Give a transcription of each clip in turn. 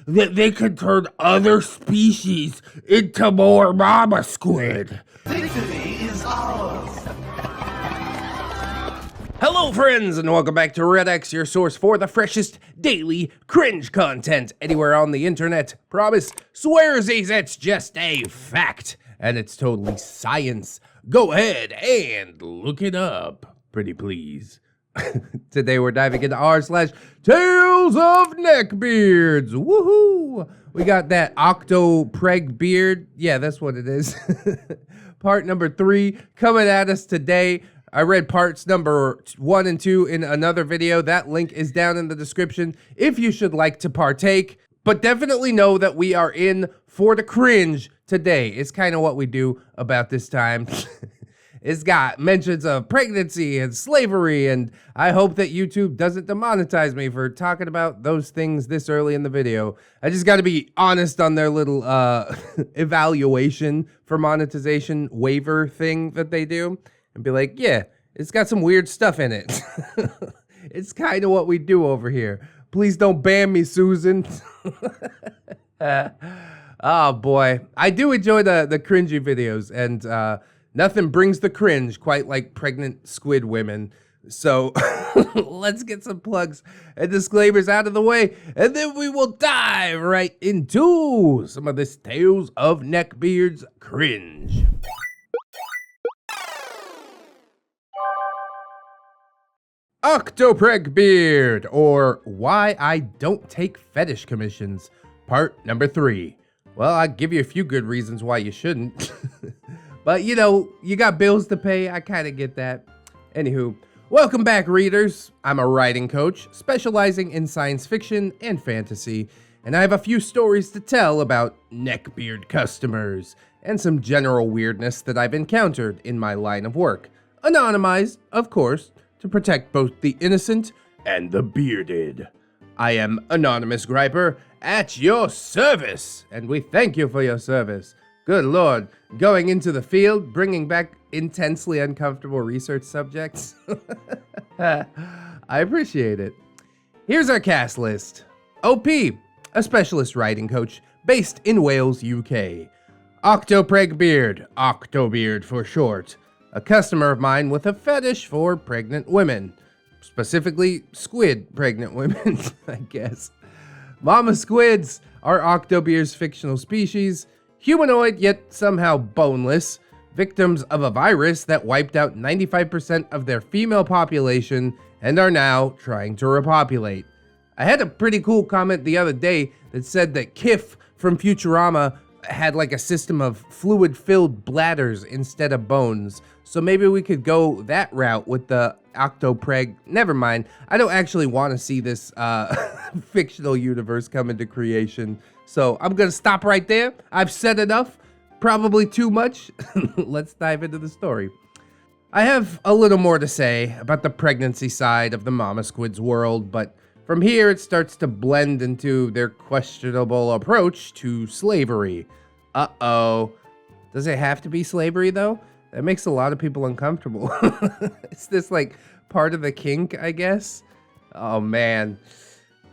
that they can turn other species into more mama squid. Victory is ours. Hello friends, and welcome back to ReddX, your source for the freshest daily cringe content anywhere on the internet. Promise, swearsies, it's just a fact, and it's totally science. Go ahead and look it up, pretty please. Today we're diving into r/TalesofNeckbeards. Woohoo! We got that octo-preg beard. Yeah, that's what it is. Part number 3 coming at us today. I read parts number 1 and 2 in another video. That link is down in the description if you should like to partake. But definitely know that we are in for the cringe today. It's kind of what we do about this time. It's got mentions of pregnancy and slavery, and I hope that YouTube doesn't demonetize me for talking about those things this early in the video. I just got to be honest on their little evaluation for monetization waiver thing that they do, and be like, yeah, it's got some weird stuff in it. It's kind of what we do over here. Please don't ban me, Susan. Oh boy, I do enjoy the cringy videos, and nothing brings the cringe quite like pregnant squid women. So let's get some plugs and disclaimers out of the way, and then we will dive right into some of this Tales of Neckbeards cringe. Octopreg Beard, or Why I Don't Take Fetish Commissions, part number 3. Well, I'll give you a few good reasons why you shouldn't. But, you know, you got bills to pay. I kind of get that. Anywho, welcome back, readers. I'm a writing coach specializing in science fiction and fantasy, and I have a few stories to tell about neckbeard customers and some general weirdness that I've encountered in my line of work. Anonymized, of course, to protect both the innocent and the bearded. I am Anonymous Griper at your service, and we thank you for your service. Good Lord, going into the field, bringing back intensely uncomfortable research subjects. I appreciate it. Here's our cast list. OP, a specialist writing coach based in Wales, UK. Octopreg Beard, Octobeard for short. A customer of mine with a fetish for pregnant women. Specifically, squid pregnant women, I guess. Mama squids are Octobeard's fictional species. Humanoid, yet somehow boneless, victims of a virus that wiped out 95% of their female population and are now trying to repopulate. I had a pretty cool comment the other day that said that Kif from Futurama had like a system of fluid-filled bladders instead of bones, so maybe we could go that route with the Octopreg. Never mind, I don't actually want to see this fictional universe come into creation. So I'm gonna stop right there. I've said enough, probably too much. Let's dive into the story. I have a little more to say about the pregnancy side of the mama squid's world, but from here it starts to blend into their questionable approach to slavery. Uh-oh. Does it have to be slavery though? That makes a lot of people uncomfortable. Is this like part of the kink, I guess? Oh man.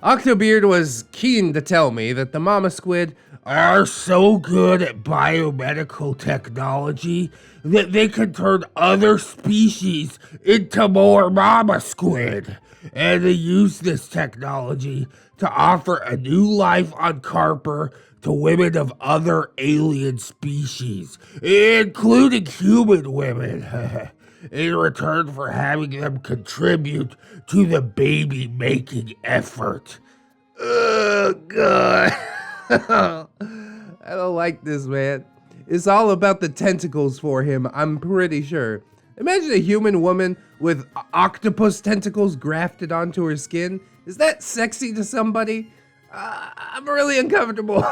Octobeard was keen to tell me that the mama squid Are so good at biomedical technology that they can turn other species into more mama squid. And they use this technology to offer a new life on Carper to women of other alien species, including human women, in return for having them contribute to the baby-making effort. Oh, God. I don't like this, man. It's all about the tentacles for him, I'm pretty sure. Imagine a human woman with octopus tentacles grafted onto her skin. Is that sexy to somebody? I'm really uncomfortable.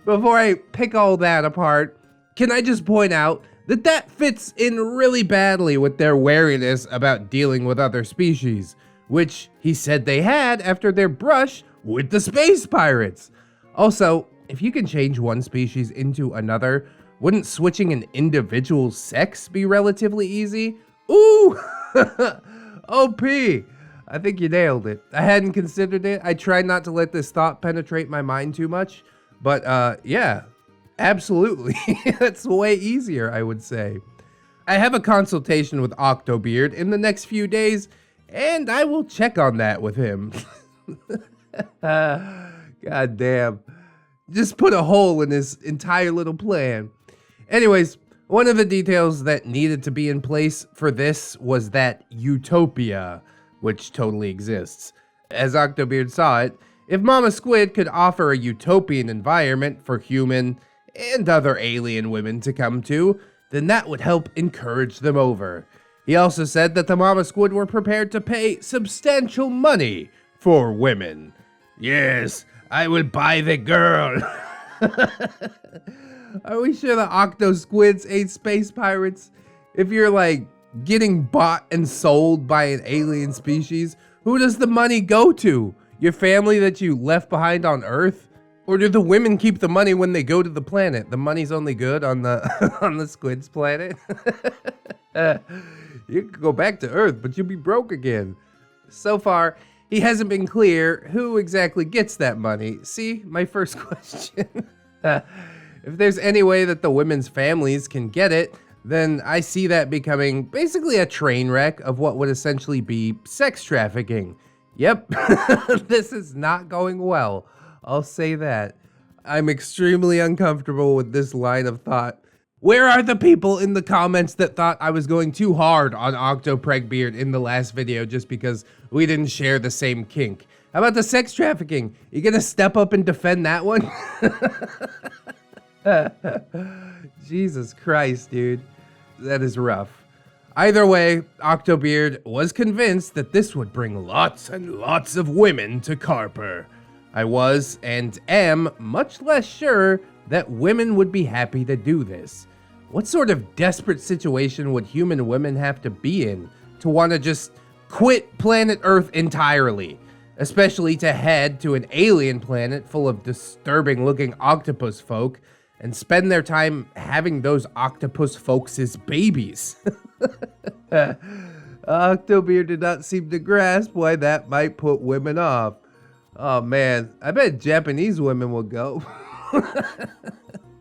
Before I pick all that apart, can I just point out that that fits in really badly with their wariness about dealing with other species, which he said they had after their brush with the space pirates. Also, if you can change one species into another, wouldn't switching an individual's sex be relatively easy? Ooh, OP. I think you nailed it. I hadn't considered it. I tried not to let this thought penetrate my mind too much. But yeah, absolutely. That's way easier, I would say. I have a consultation with Octobeard in the next few days, and I will check on that with him. God damn. Just put a hole in his entire little plan. Anyways, one of the details that needed to be in place for this was that utopia, which totally exists. As Octobeard saw it, if Mama Squid could offer a utopian environment for human and other alien women to come to, then that would help encourage them over. He also said that the Mama Squid were prepared to pay substantial money for women. Yes, I will buy the girl. Are we sure the Octo Squids ain't space pirates? If you're like getting bought and sold by an alien species, who does the money go to? Your family that you left behind on Earth? Or do the women keep the money when they go to the planet? The money's only good on the on the squid's planet. You could go back to Earth, but you'll be broke again. So far, he hasn't been clear who exactly gets that money. See, my first question. If there's any way that the women's families can get it, then I see that becoming basically a train wreck of what would essentially be sex trafficking. Yep, this is not going well. I'll say that. I'm extremely uncomfortable with this line of thought. Where are the people in the comments that thought I was going too hard on Octopregbeard in the last video just because we didn't share the same kink? How about the sex trafficking? You gonna step up and defend that one? Jesus Christ, dude. That is rough. Either way, Octobeard was convinced that this would bring lots and lots of women to Carper. I was and am much less sure that women would be happy to do this. What sort of desperate situation would human women have to be in to want to just quit planet Earth entirely? Especially to head to an alien planet full of disturbing looking octopus folk and spend their time having those octopus folks' babies. Octobeard did not seem to grasp why that might put women off. Oh man, I bet Japanese women will go.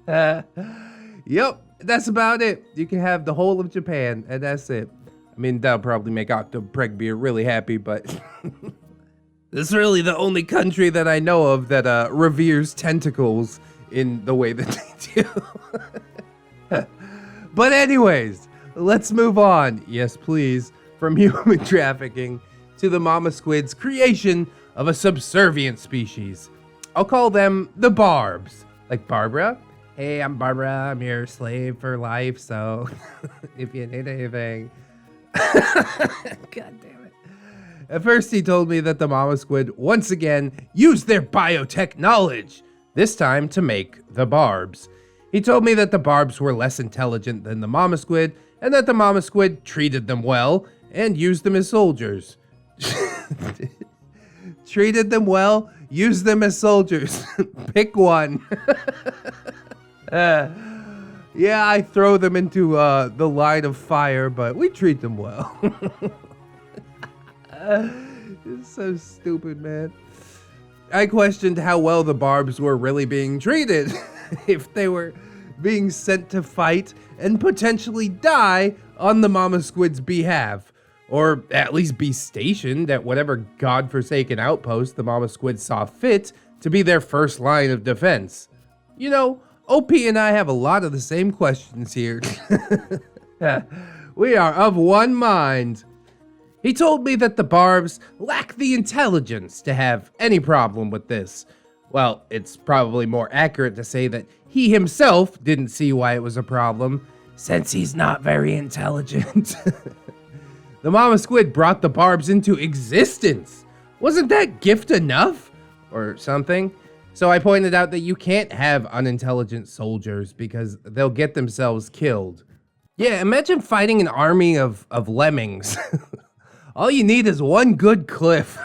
Yep, that's about it. You can have the whole of Japan, and that's it. I mean, that'll probably make Octopregbeard really happy, but this is really the only country that I know of that reveres tentacles in the way that they do. But anyways, let's move on, yes please, from human trafficking to the Mama Squid's creation of a subservient species. I'll call them the Barbs. Like Barbara? Hey, I'm Barbara. I'm your slave for life, so if you need anything. God damn it. At first, he told me that the Mama Squid once again used their biotech knowledge, this time to make the Barbs. He told me that the Barbs were less intelligent than the Mama Squid, and that the Mama Squid treated them well and used them as soldiers. Treated them well, used them as soldiers. Pick one. Yeah, I throw them into the line of fire, but we treat them well. It's so stupid, man. I questioned how well the Barbs were really being treated. If they were being sent to fight and potentially die on the Mama Squid's behalf. Or at least be stationed at whatever godforsaken outpost the Mama Squid saw fit to be their first line of defense. You know, OP and I have a lot of the same questions here. We are of one mind. He told me that the Barbs lack the intelligence to have any problem with this. Well, it's probably more accurate to say that he himself didn't see why it was a problem, since he's not very intelligent. The Mama Squid brought the Barbs into existence. Wasn't that gift enough? Or something? So I pointed out that you can't have unintelligent soldiers because they'll get themselves killed. Yeah, imagine fighting an army of lemmings. All you need is one good cliff.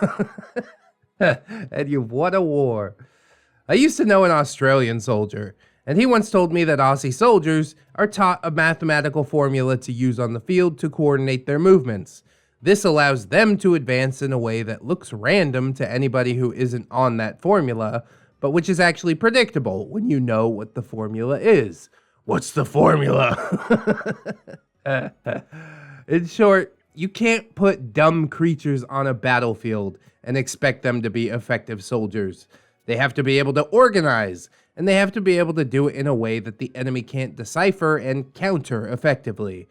And you've won a war. I used to know an Australian soldier, and he once told me that Aussie soldiers are taught a mathematical formula to use on the field to coordinate their movements. This allows them to advance in a way that looks random to anybody who isn't on that formula, but which is actually predictable when you know what the formula is. What's the formula? In short, you can't put dumb creatures on a battlefield and expect them to be effective soldiers. They have to be able to organize, and they have to be able to do it in a way that the enemy can't decipher and counter effectively.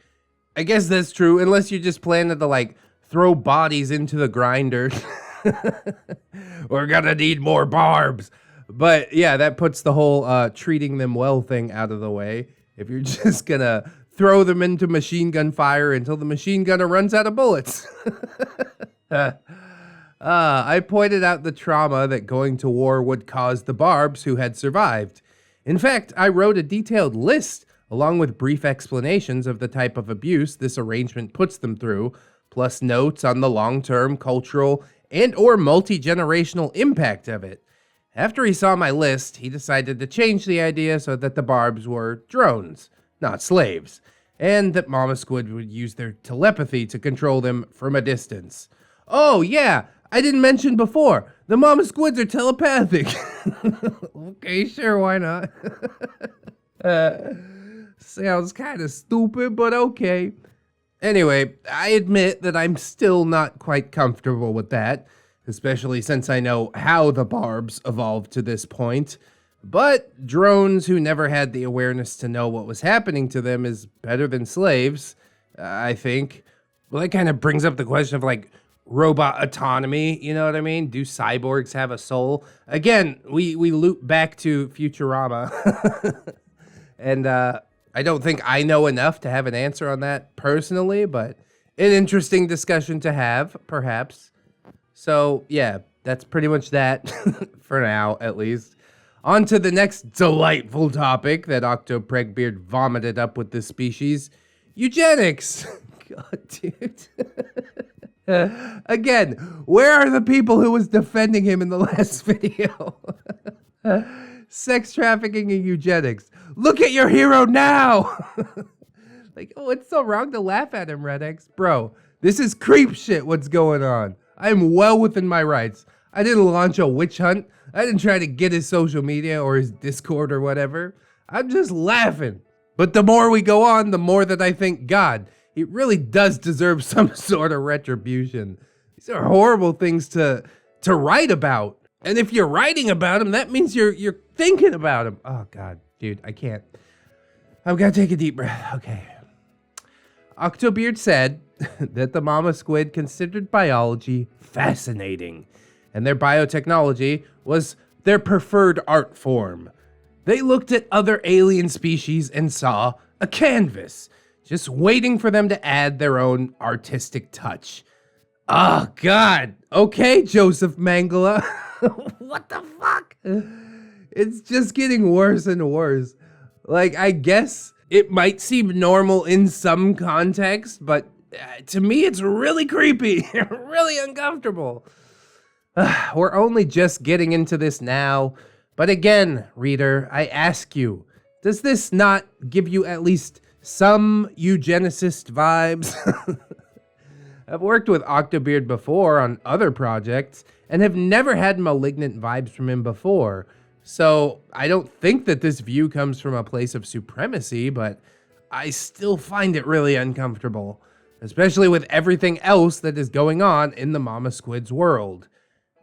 I guess that's true, unless you just plan to, like, throw bodies into the grinder. We're gonna need more barbs. But yeah, that puts the whole treating them well thing out of the way. If you're just gonna throw them into machine gun fire until the machine gunner runs out of bullets. I pointed out the trauma that going to war would cause the Barbs who had survived. In fact, I wrote a detailed list along with brief explanations of the type of abuse this arrangement puts them through, plus notes on the long-term cultural and or multi-generational impact of it. After he saw my list, he decided to change the idea so that the Barbs were drones, not slaves, and that Mama Squid would use their telepathy to control them from a distance. Oh yeah, I didn't mention before, the Mama Squids are telepathic. Okay, sure, why not? Sounds kind of stupid, but okay. Anyway, I admit that I'm still not quite comfortable with that, especially since I know how the Barbs evolved to this point. But drones who never had the awareness to know what was happening to them is better than slaves, I think. Well, that kind of brings up the question of, like, robot autonomy, you know what I mean? Do cyborgs have a soul? Again, we loop back to Futurama. And I don't think I know enough to have an answer on that personally, but an interesting discussion to have, perhaps. So, yeah, that's pretty much that, for now, at least. On to the next delightful topic that Octopregbeard vomited up with this species, eugenics. God, dude. Again, where are the people who was defending him in the last video? Sex trafficking and eugenics. Look at your hero now! Like, oh, it's so wrong to laugh at him, ReddX. Bro, this is creep shit what's going on. I'm well within my rights. I didn't launch a witch hunt. I didn't try to get his social media or his Discord or whatever. I'm just laughing. But the more we go on, the more that I think, God, he really does deserve some sort of retribution. These are horrible things to write about. And if you're writing about him, that means you're thinking about him. Oh, God, dude, I can't. I've got to take a deep breath. Okay. Octobeard said that the mama squid considered biology fascinating, and their biotechnology was their preferred art form. They looked at other alien species and saw a canvas, just waiting for them to add their own artistic touch. Oh, God. Okay, Joseph Mangala. What the fuck? It's just getting worse and worse. Like, I guess it might seem normal in some context, but to me, it's really creepy, really uncomfortable. We're only just getting into this now, but again, reader, I ask you, does this not give you at least some eugenicist vibes? I've worked with Octobeard before on other projects and have never had malignant vibes from him before. So I don't think that this view comes from a place of supremacy, but I still find it really uncomfortable, especially with everything else that is going on in the Mama Squid's world.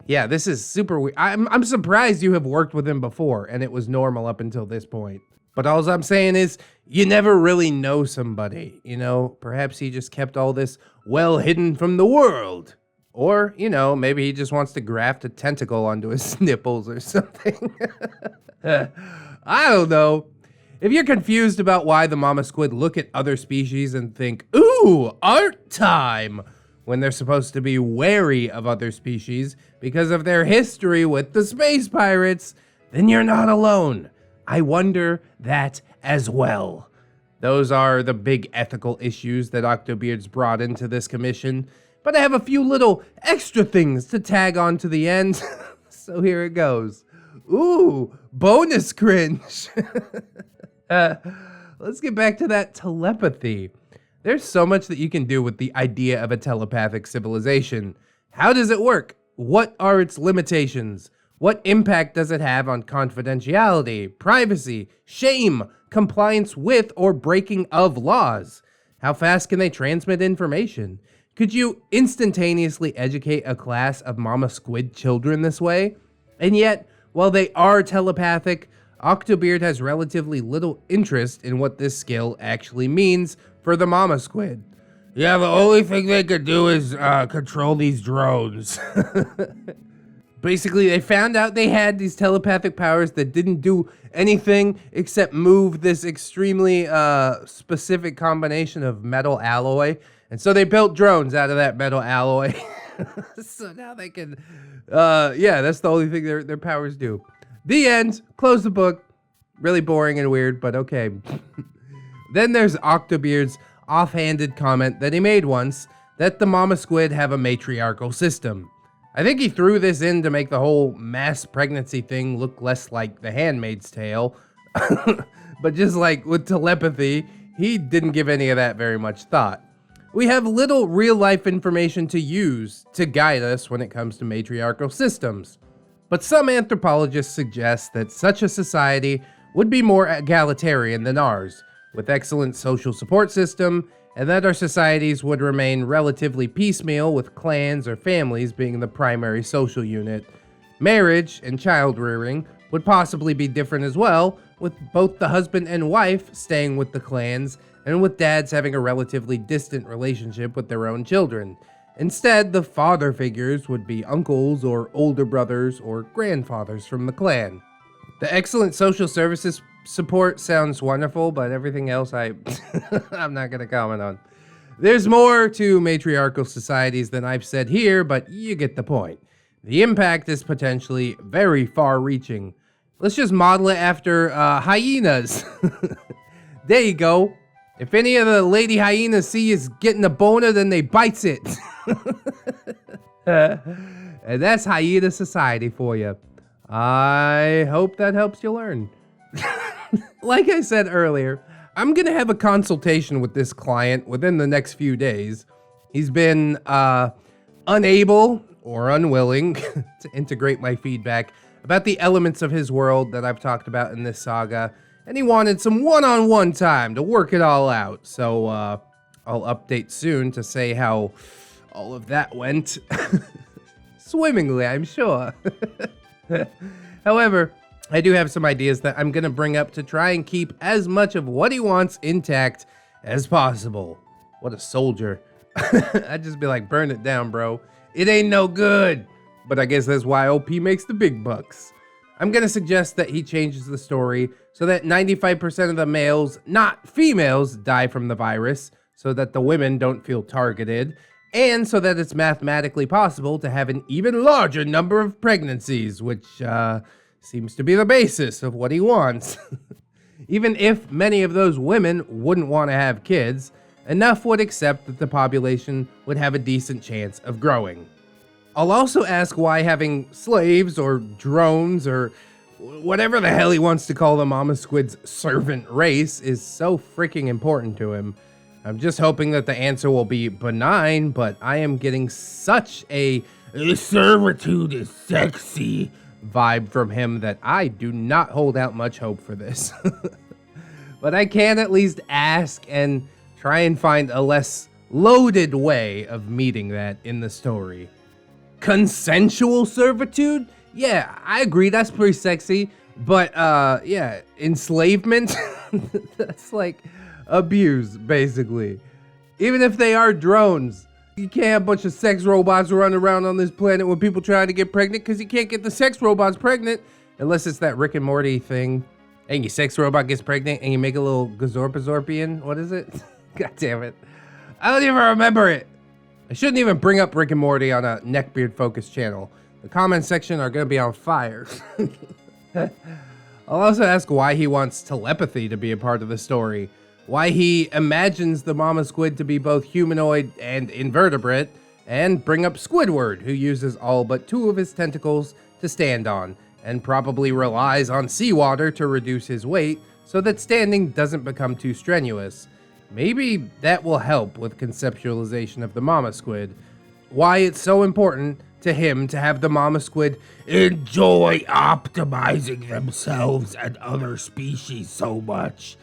Yeah, this is super weird. I'm surprised you have worked with him before and it was normal up until this point. But all I'm saying is, you never really know somebody, you know? Perhaps he just kept all this well hidden from the world. Or, you know, maybe he just wants to graft a tentacle onto his nipples or something. I don't know. If you're confused about why the mama squid look at other species and think, ooh, art time, when they're supposed to be wary of other species because of their history with the space pirates, then you're not alone. I wonder that as well. Those are the big ethical issues that Octobeard's brought into this commission, but I have a few little extra things to tag on to the end, so here it goes. Ooh, bonus cringe. Let's get back to that telepathy. There's so much that you can do with the idea of a telepathic civilization. How does it work? What are its limitations? What impact does it have on confidentiality, privacy, shame, compliance with or breaking of laws? How fast can they transmit information? Could you instantaneously educate a class of mama squid children this way? And yet, while they are telepathic, Octobeard has relatively little interest in what this skill actually means for the mama squid. Yeah, the only thing they could do is control these drones. Basically, they found out they had these telepathic powers that didn't do anything except move this extremely specific combination of metal alloy. And so they built drones out of that metal alloy. So now they can, yeah, that's the only thing their powers do. The end. Close the book. Really boring and weird, but okay. Then there's Octobeard's offhanded comment that he made once that the mama squid have a matriarchal system. I think he threw this in to make the whole mass pregnancy thing look less like The Handmaid's Tale. But just like with telepathy, he didn't give any of that very much thought. We have little real-life information to use to guide us when it comes to matriarchal systems. But some anthropologists suggest that such a society would be more egalitarian than ours, with excellent social support system, and that our societies would remain relatively piecemeal with clans or families being the primary social unit. Marriage and child rearing would possibly be different as well, with both the husband and wife staying with the clans and with dads having a relatively distant relationship with their own children. Instead, the father figures would be uncles or older brothers or grandfathers from the clan. The excellent social services support sounds wonderful, but everything else I'm not going to comment on. There's more to matriarchal societies than I've said here, but you get the point. The impact is potentially very far-reaching. Let's just model it after hyenas. There you go. If any of the lady hyenas see you getting a boner, then they bites it. And that's hyena society for you. I hope that helps you learn. Like I said earlier, I'm going to have a consultation with this client within the next few days. He's been unable or unwilling to integrate my feedback about the elements of his world that I've talked about in this saga, and he wanted some one-on-one time to work it all out. So I'll update soon to say how all of that went. Swimmingly, I'm sure. However, I do have some ideas that I'm going to bring up to try and keep as much of what he wants intact as possible. What a soldier. I'd just be like, burn it down, bro. It ain't no good. But I guess that's why OP makes the big bucks. I'm going to suggest that he changes the story so that 95% of the males, not females, die from the virus, so that the women don't feel targeted, and so that it's mathematically possible to have an even larger number of pregnancies, which seems to be the basis of what he wants. Even if many of those women wouldn't want to have kids, enough would accept that the population would have a decent chance of growing. I'll also ask why having slaves or drones or whatever the hell he wants to call the mama squid's servant race is so freaking important to him. I'm just hoping that the answer will be benign, but I am getting such a servitude is sexy vibe from him that I do not hold out much hope for this. But I can at least ask and try and find a less loaded way of meeting that in the story. Consensual servitude? Yeah, I agree, that's pretty sexy. But, yeah, enslavement? That's like abuse, basically. Even if they are drones, you can't have a bunch of sex robots running around on this planet when people trying to get pregnant because you can't get the sex robots pregnant unless it's that Rick and Morty thing. And your sex robot gets pregnant and you make a little Gazorpazorpian. What is it? God damn it. I don't even remember it. I shouldn't even bring up Rick and Morty on a Neckbeard focused channel. The comment section are going to be on fire. I'll also ask why he wants telepathy to be a part of the story. Why he imagines the mama squid to be both humanoid and invertebrate, and bring up Squidward, who uses all but 2 of his tentacles to stand on, and probably relies on seawater to reduce his weight so that standing doesn't become too strenuous. Maybe that will help with conceptualization of the mama squid. Why it's so important to him to have the mama squid Enjoy optimizing themselves and other species so much.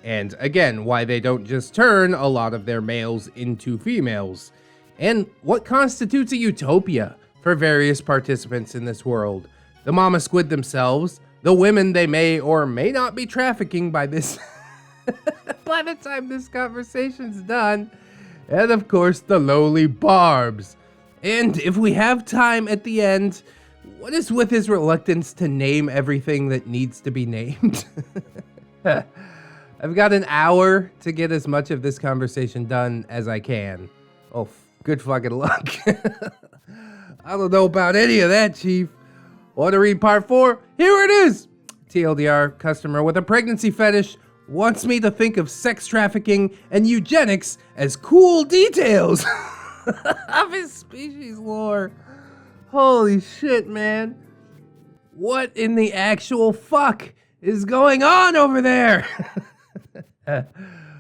and again, why they don't just turn a lot of their males into females, and what constitutes a utopia for various participants in this world. The mama squid themselves, the women they may or may not be trafficking by this by the time this conversation's done, and of course the lowly Barbs. And if we have time at the end, what is with his reluctance to name everything that needs to be named? I've got an hour to get as much of this conversation done as I can. Oh, good fucking luck. I don't know about any of that, Chief. Want to read part 4? Here it is! TLDR, customer with a pregnancy fetish wants me to think of sex trafficking and eugenics as cool details of his species lore. Holy shit, man. What in the actual fuck is going on over there?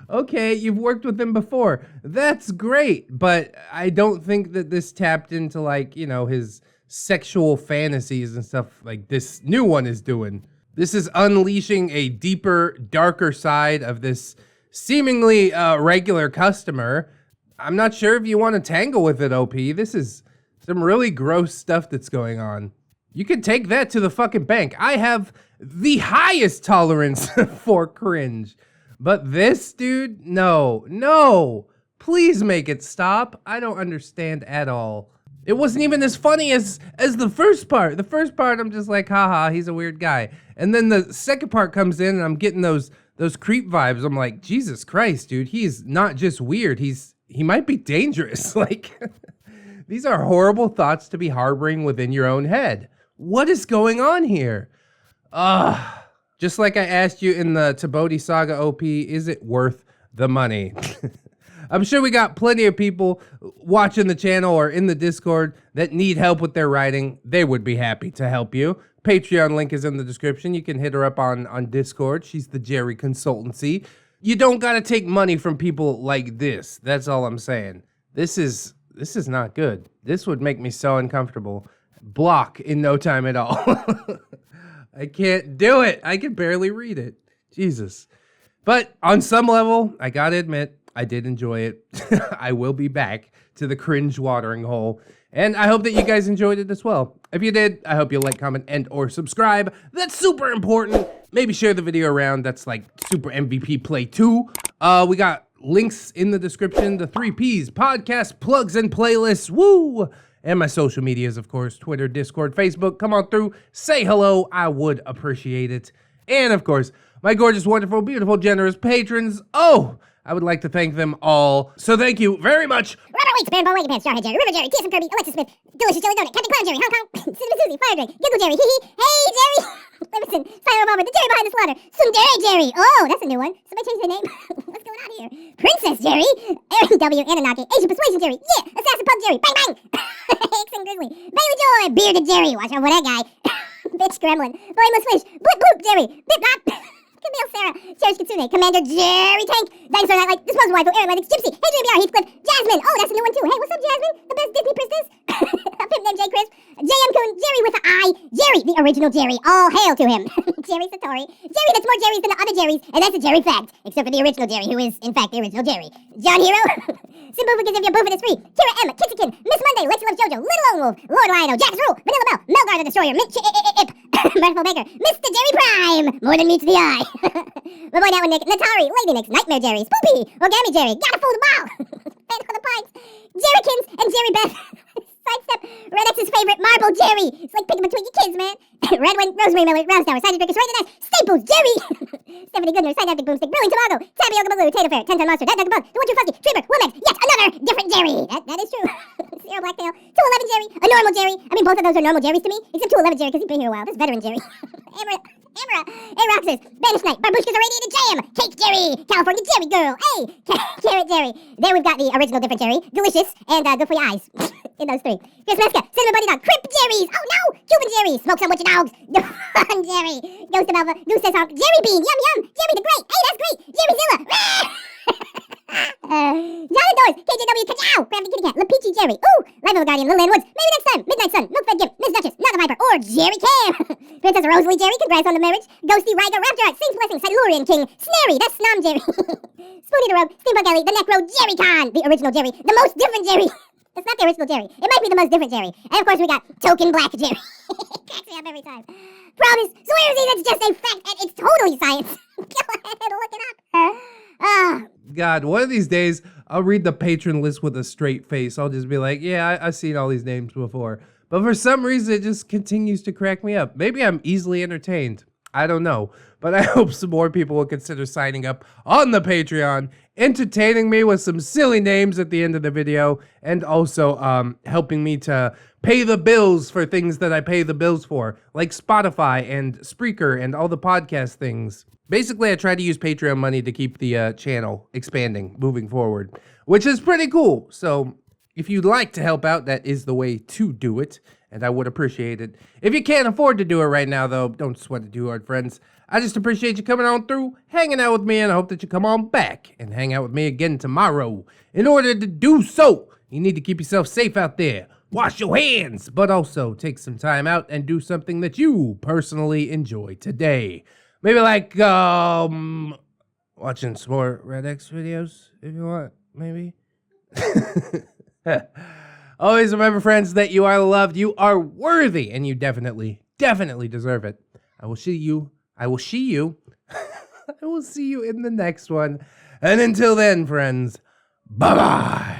Okay, you've worked with him before. That's great, but I don't think that this tapped into, like, you know, his sexual fantasies and stuff like this new one is doing. This is unleashing a deeper, darker side of this seemingly regular customer. I'm not sure if you want to tangle with it, OP. This is some really gross stuff that's going on. You can take that to the fucking bank. I have the highest tolerance for cringe. But this, dude, no. Please make it stop. I don't understand at all. It wasn't even as funny as the first part. The first part, I'm just like, haha, he's a weird guy. And then the second part comes in and I'm getting those creep vibes. I'm like, Jesus Christ, dude, he's not just weird. He might be dangerous. Like, these are horrible thoughts to be harboring within your own head. What is going on here? Just like I asked you in the Taboti Saga OP, is it worth the money? I'm sure we got plenty of people watching the channel or in the Discord that need help with their writing. They would be happy to help you. Patreon link is in the description. You can hit her up on Discord. She's the Jerry Consultancy. You don't gotta take money from people like this. That's all I'm saying. This is not good. This would make me so uncomfortable. Block in no time at all. I can't do it. I can barely read it. Jesus. But on some level, I gotta admit, I did enjoy it. I will be back to the cringe watering hole. And I hope that you guys enjoyed it as well. If you did, I hope you'll like, comment, and or subscribe. That's super important. Maybe share the video around. That's like super MVP play 2. We got links in the description. The 3 Ps, podcast, plugs, and playlists. Woo! And my social medias, of course, Twitter, Discord, Facebook. Come on through, say hello. I would appreciate it. And of course, my gorgeous, wonderful, beautiful, generous patrons. Oh, I would like to thank them all. So thank you very much. Robert Weeks, Baron Leggy Pants, Jarhead Jerry, River Jerry, TSM Kirby, Alexis Smith, Delicious Jelly Donut, Captain Clown Jerry, Hong Kong, Cinnamon Susie, Fire Drake, Giggle Jerry, Hee Hee, Hey Jerry, Livingston, Fire Bomber, the Jerry behind the slaughter, Sundere Jerry. Oh, that's a new one. Somebody changed their name. What's going on here? Princess Jerry, Aaron W, Anunnaki, Asian Persuasion Jerry, yeah, Assassin Pug Jerry, bang bang, Hicks and Grizzly, Bailey Joy, Bearded Jerry, watch out for that guy, Bitch Gremlin, Flameless Fish, Blip Bloop Jerry, Bip Bop, Camille Sarah, Cherish Kitsune, Commander Jerry Tank, Dinosaur Nightlight, Disposable Rifle, Aaron Lennox, Gypsy, Adrian BR, Heathcliff, Jasmine, oh, that's a new one too. Hey, what's up, Jasmine? The best Disney princess? A pimp named J. Chris, JM Coon, Jerry with the I, Jerry, the original Jerry, all hail to him. Jerry Satori, Jerry that's more Jerry's than the other Jerry's, and that's a Jerry fact, except for the original Jerry, who is, in fact, the original Jerry. John Hero, Simbu forgives if you're boofing is free, Kira M, Kitzikin, Miss Monday, Lexi Loves Jojo, Little Lone Wolf, Lord Rhino, Jax Rule, Vanilla Bell, Melgar the Destroyer, Mint Ip, Mirthful Baker, Mr. Jerry Prime, more than meets the eye. My boy that one, Nick, Natari, Lady Nix, Nightmare Jerry, Spoopy, Origami Jerry, Gotta Fool the Ball, Fan for the Pints, Jerrykins, and Jerry Beth. Sidestep, ReddX's favorite, Marble Jerry. It's like picking between your kids, man. Redwin, Rosemary Miller, Rouse Tower, Sided Drinkers, Right the Nest, Staples, Jerry. Stephanie Goodner, Side Acting Boomstick, Brilliant Tomago, Tabby Ogabaloo, Tater Fair, 10-Ton Monster, That Dr. Bug, The One True Fuzzy, Tripper, Womex, yet another different Jerry. That is true. Sierra Blacktail, 211 Jerry, a normal Jerry. I mean, both of those are normal Jerrys to me, except 211 Jerry, because he's been here a while. This veteran Jerry. Amara, Roxas, Banish Knight, Barbushka's Irradiated Jam, Cake Jerry, California Jerry Girl, hey, Carrot Jerry. Then we've got the original different Jerry, Delicious, and good for your eyes. In those 3. Chris Meska, Cinnamon Buddy Dog, Crip Jerry's, oh no, Cuban Jerry, Smoke Some With Your Dogs, Fun Jerry, Ghost of Alpha, Goose Says Honk, Jerry Bean, Yum Yum, Jerry the Great, hey, that's great, Jerry Zilla, Boys, KJW, Kachow, Crafty Kitty Cat, Lapichi Jerry, ooh, Life of a Guardian, Lillian Woods, maybe next time, Midnight Sun, Milkfed Jim, Miss Duchess, Naga Viper, or Jerry Cam. Princess Rosalie Jerry, congrats on the marriage. Ghosty Riker, Raptor Art, Saints Blessing, Silurian King, Snary, that's Snom Jerry. Spoonie the Rogue, Steampunk Ellie, the Necro, Jerry Con, the original Jerry, the most different Jerry. It's not the original Jerry. It might be the most different Jerry. And of course we got Token Black Jerry. Cracks me up every time. Promise, swearsy, that's just a fact, and it's totally science. Go ahead and look it up. God, one of these days, I'll read the patron list with a straight face. I'll just be like, yeah, I've seen all these names before. But for some reason, it just continues to crack me up. Maybe I'm easily entertained. I don't know. But I hope some more people will consider signing up on the Patreon, entertaining me with some silly names at the end of the video, and also helping me to pay the bills for things that I pay the bills for, like Spotify and Spreaker and all the podcast things. Basically, I try to use Patreon money to keep the channel expanding, moving forward, which is pretty cool. So if you'd like to help out, that is the way to do it, and I would appreciate it. If you can't afford to do it right now, though, don't sweat it too hard, friends. I just appreciate you coming on through, hanging out with me, and I hope that you come on back and hang out with me again tomorrow. In order to do so, you need to keep yourself safe out there. Wash your hands, but also take some time out and do something that you personally enjoy today. Maybe like, watching some more ReddX videos, if you want, maybe. Always remember, friends, that you are loved, you are worthy, and you definitely deserve it. I will see you I will see you in the next one. And until then, friends, bye-bye.